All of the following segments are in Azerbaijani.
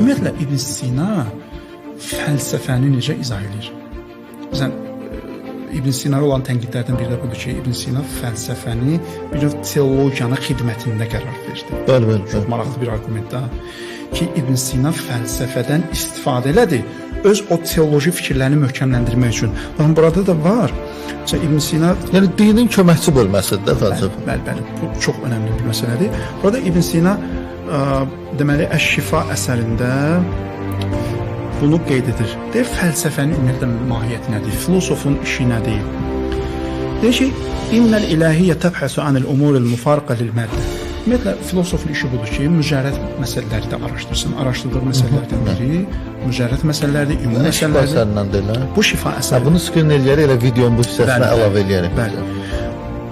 Ümumiyyətlə İbn Sina fəlsəfəni necə izah edir? Məsələn, İbn Sina'ya olan tənqidlərdən biri də budur ki, İbn Sina fəlsəfəni bir növ teologiyanın xidmətində qərar verdi. Bəli. Çox maraqlı bir arqumentdir ki, İbn Sina fəlsəfədən istifadə elədi öz o teoloji fikirlərini möhkəmləndirmək üçün. Baxın, burada da var. Məsələn, İbn Sina... Yəni, dinin köməkçi bölməsidir də fəlsəfə. Bəli. Bu çox önəmli bir məsələdir. Burada İbn Sina deməli, Əş-Şifa əsərində bunu qeyd edir. Deyir, fəlsəfənin ümumiyyətlə mahiyyəti nədir? Filosofun işi nədir? Deyir ki, İnnəl ilahiyyə təbhəsu anil umuril müfarqə lil məddə. Ümumiyyətlə, filosofun işi budur ki, mücərrəd məsələləri də araşdırsın. Araşdırdığı məsələlərdən biri mücərrəd məsələlərdir, ümumi məsələlərdir. Bu şifa əsəri. Bunu skrin eləyərək, elə videonun bu hissəsinə əlavə eləyərək. Bəli.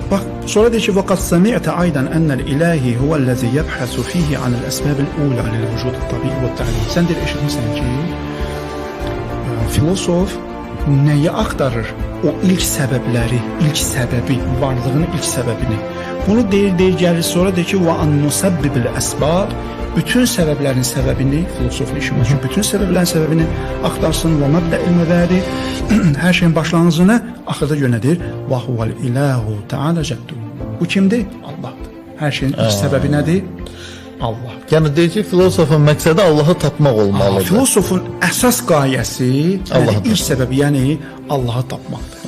Bax, sonra deyir ki, وَقَدْ سَمِعْتَ أَيْضًا أَنَّ الْإِلَهِ هُوَ الَّذِي يَبْحَثُ فِيهِ عَنِ الْأَسْبَابِ الْأُولَى لِلْوُجُودِ الطَّبِيعِ وَالتَّعْلِيمِ. Sən deyir, eşitmişsən ki, filosof nəyi axtarır? O ilk səbəbləri, ilk səbəbi, varlığın ilk səbəbini. Bunu deyir, gəlir, sonra deyir ki, وَأَنْ نُسَبِّبِ الْأَسْبَابِ. Bütün səbəblərin səbəbini, filosofun işi bu ki, bütün səbəblərin səbəbini axtarsın və məbdə'il məbədi, hər şeyin başlanğıcını axırda yönədir. Və huvəl ilahu teala cəddu. Bu kimdir? Allahdır. Hər şeyin ilk səbəbi nədir? Allah. Yəni, deyir ki, filosofun məqsədi Allahı tapmaq olmalıdır. Filosofun əsas qayəsi, ilk səbəbi, yəni Allahı tapmaqdır.